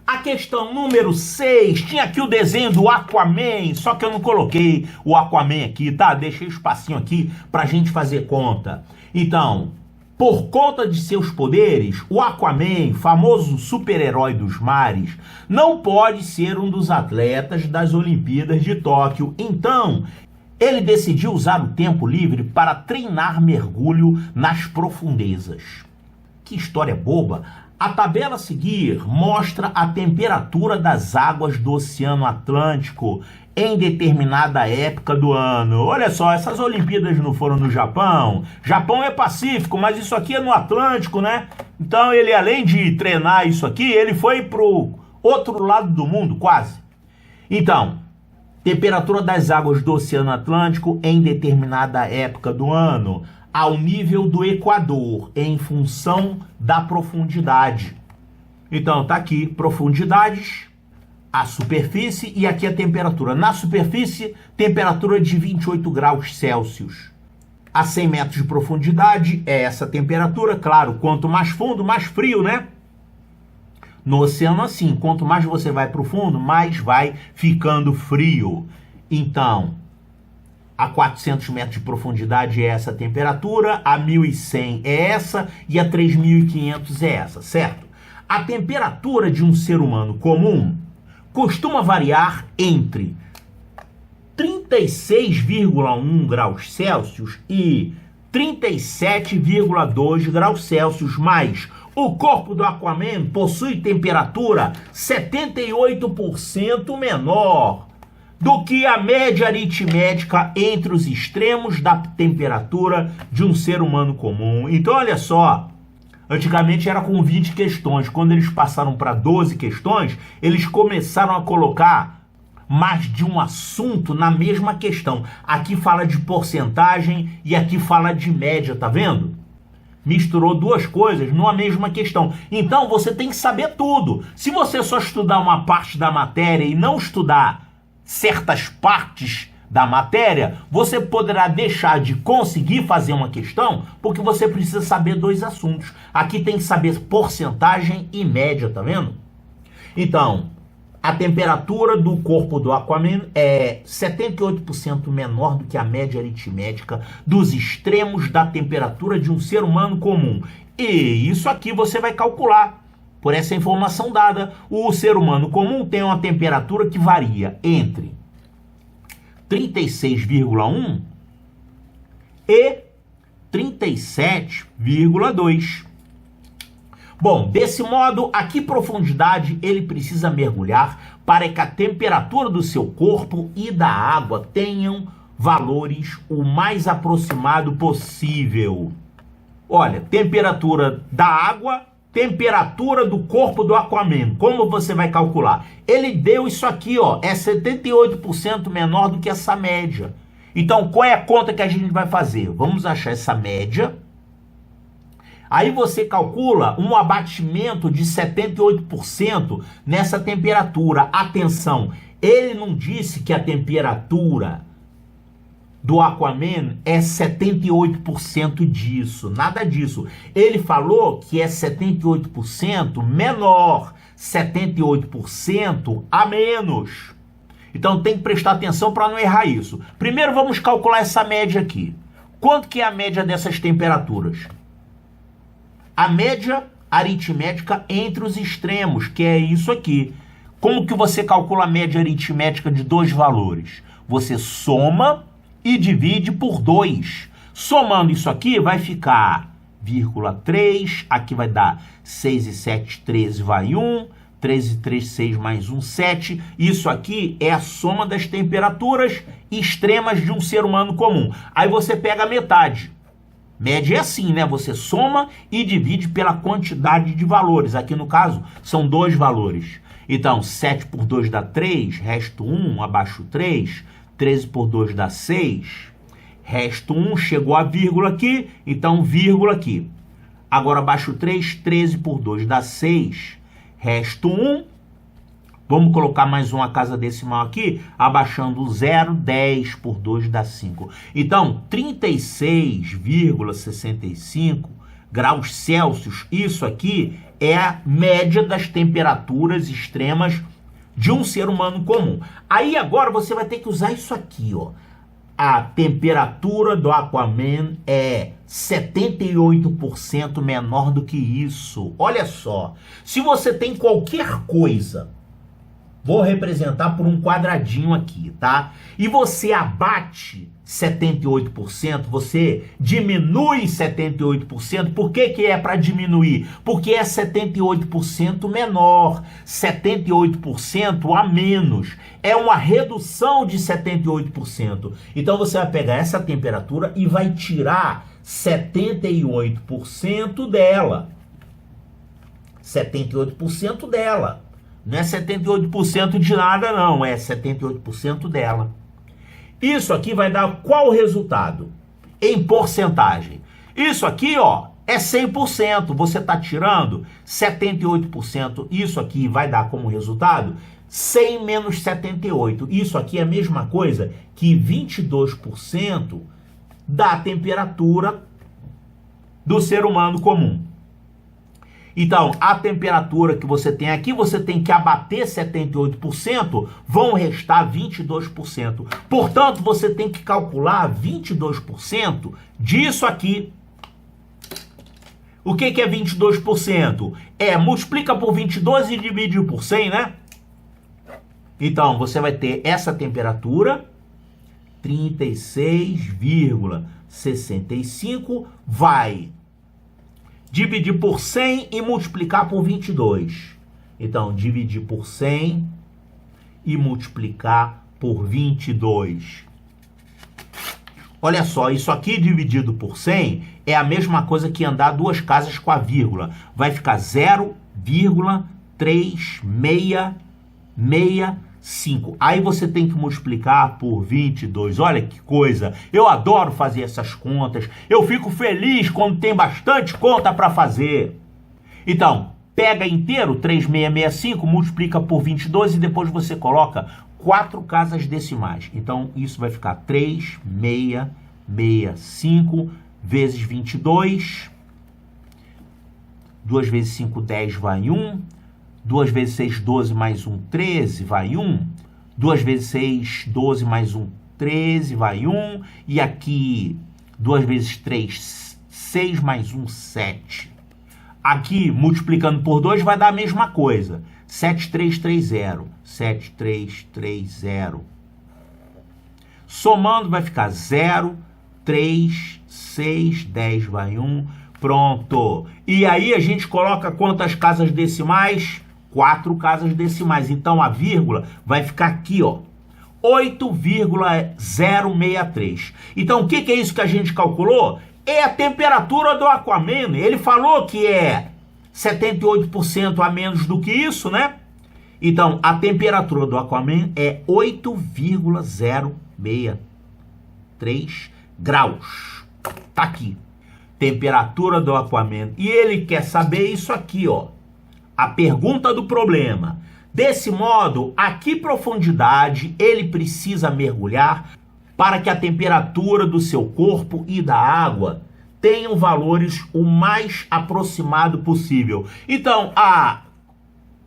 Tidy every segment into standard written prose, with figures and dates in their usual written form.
A questão número 6, tinha aqui o desenho do Aquaman, só que eu não coloquei o Aquaman aqui, tá? Deixei espacinho aqui pra gente fazer conta. Então, por conta de seus poderes, o Aquaman, famoso super-herói dos mares, não pode ser um dos atletas das Olimpíadas de Tóquio. Então, ele decidiu usar o tempo livre para treinar mergulho nas profundezas. Que história boba! A tabela a seguir mostra a temperatura das águas do Oceano Atlântico em determinada época do ano. Olha só, essas Olimpíadas não foram no Japão. Japão é Pacífico, mas isso aqui é no Atlântico, né? Então ele, além de treinar isso aqui, ele foi pro outro lado do mundo, quase. Então, temperatura das águas do Oceano Atlântico em determinada época do ano, ao nível do Equador, em função da profundidade. Então, tá aqui, profundidades, a superfície e aqui a temperatura. Na superfície, temperatura de 28 graus Celsius. A 100 metros de profundidade é essa temperatura. Claro, quanto mais fundo, mais frio, né? No oceano, assim, quanto mais você vai para o fundo, mais vai ficando frio. Então, a 400 metros de profundidade é essa temperatura, a 1.100 é essa e a 3.500 é essa, certo? A temperatura de um ser humano comum costuma variar entre 36,1 graus Celsius e 37,2 graus Celsius, mas o corpo do Aquaman possui temperatura 78% menor do que a média aritmética entre os extremos da temperatura de um ser humano comum. Então, olha só, antigamente era com 20 questões. Quando eles passaram para 12 questões, eles começaram a colocar mais de um assunto na mesma questão. Aqui fala de porcentagem e aqui fala de média, tá vendo? Misturou duas coisas numa mesma questão. Então, você tem que saber tudo. Se você só estudar uma parte da matéria e não estudar certas partes da matéria, você poderá deixar de conseguir fazer uma questão porque você precisa saber dois assuntos. Aqui tem que saber porcentagem e média, tá vendo? Então, a temperatura do corpo do Aquaman é 78% menor do que a média aritmética dos extremos da temperatura de um ser humano comum. E isso aqui você vai calcular. Por essa informação dada, o ser humano comum tem uma temperatura que varia entre 36,1 e 37,2. Bom, desse modo, a que profundidade ele precisa mergulhar para que a temperatura do seu corpo e da água tenham valores o mais aproximado possível? Olha, temperatura da água, temperatura do corpo do Aquaman. Como você vai calcular? Ele deu isso aqui, ó, é 78% menor do que essa média. Então, qual é a conta que a gente vai fazer? Vamos achar essa média. Aí você calcula um abatimento de 78% nessa temperatura. Atenção, ele não disse que a temperatura do Aquaman é 78% disso, nada disso. Ele falou que é 78% menor, 78% a menos. Então tem que prestar atenção para não errar isso. Primeiro vamos calcular essa média aqui. Quanto que é a média dessas temperaturas? A média aritmética entre os extremos, que é isso aqui. Como que você calcula a média aritmética de dois valores? Você soma e divide por 2. Somando isso aqui, vai ficar 0,3, aqui vai dar 6 e 7, 13, vai 1, 13, 3, 6 mais 1, 7. Isso aqui é a soma das temperaturas extremas de um ser humano comum. Aí você pega a metade. Média é assim, né? Você soma e divide pela quantidade de valores. Aqui no caso, são dois valores. Então, 7 por 2 dá 3, resto 1, abaixo 3, 13 por 2 dá 6, resto 1, chegou a vírgula aqui, então vírgula aqui. Agora abaixo 3, 13 por 2 dá 6, resto 1, vamos colocar mais uma casa decimal aqui, abaixando 0, 10 por 2 dá 5. Então, 36,65 graus Celsius, isso aqui é a média das temperaturas extremas de um ser humano comum. Aí agora você vai ter que usar isso aqui, ó. A temperatura do Aquaman é 78% menor do que isso. Olha só, se você tem qualquer coisa, vou representar por um quadradinho aqui, tá? E você abate 78%, você diminui 78%. Por que que é para diminuir? Porque é 78% menor, 78% a menos. É uma redução de 78%. Então você vai pegar essa temperatura e vai tirar 78% dela. 78% dela. Não é 78% de nada, não. É 78% dela. Isso aqui vai dar qual resultado? Em porcentagem. Isso aqui, ó, é 100%. Você está tirando 78%. Isso aqui vai dar como resultado 100 menos 78. Isso aqui é a mesma coisa que 22% da temperatura do ser humano comum. Então, a temperatura que você tem aqui, você tem que abater 78%, vão restar 22%. Portanto, você tem que calcular 22% disso aqui. O que que é 22%? Multiplica por 22 e divide por 100, né? Então, você vai ter essa temperatura, 36,65, vai dividir por 100 e multiplicar por 22. Então, dividir por 100 e multiplicar por 22. Olha só, isso aqui dividido por 100 é a mesma coisa que andar duas casas com a vírgula. Vai ficar 0,3665. Aí você tem que multiplicar por 22. Olha que coisa. Eu adoro fazer essas contas. Eu fico feliz quando tem bastante conta para fazer. Então, pega inteiro 3665, multiplica por 22 e depois você coloca 4 casas decimais. Então, isso vai ficar 3665 vezes 22. 2 vezes 5, 10, vai 1. 2 vezes 6, 12, mais 1, 13, vai 1. 2 vezes 6, 12, mais 1, 13, vai 1. E aqui, 2 vezes 3, 6, mais 1, 7. Aqui, multiplicando por 2, vai dar a mesma coisa. 7330. 7330. Somando, vai ficar 0, 3, 6, 10, vai 1. Pronto. E aí, a gente coloca quantas casas decimais? 4 casas decimais. Então, a vírgula vai ficar aqui, ó, 8,063. Então, o que é isso que a gente calculou? É a temperatura do Aquaman. Ele falou que é 78% a menos do que isso, né? Então, a temperatura do Aquaman é 8,063 graus. Tá aqui. Temperatura do Aquaman. E ele quer saber isso aqui, ó. A pergunta do problema. Desse modo, a que profundidade ele precisa mergulhar para que a temperatura do seu corpo e da água tenham valores o mais aproximado possível? Então, a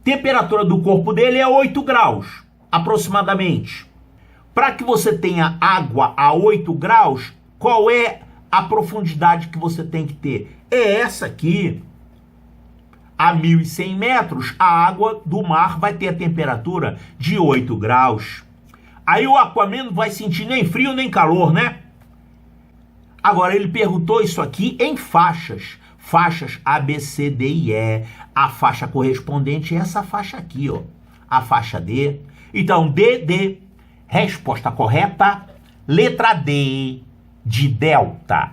temperatura do corpo dele é 8 graus, aproximadamente. Para que você tenha água a 8 graus, qual é a profundidade que você tem que ter? É essa aqui. A 1.100 metros, a água do mar vai ter a temperatura de 8 graus. Aí o Aquaman não vai sentir nem frio nem calor, né? Agora, ele perguntou isso aqui em faixas. Faixas A, B, C, D e E. A faixa correspondente é essa faixa aqui, ó. A faixa D. Então, D. Resposta correta, letra D, de delta.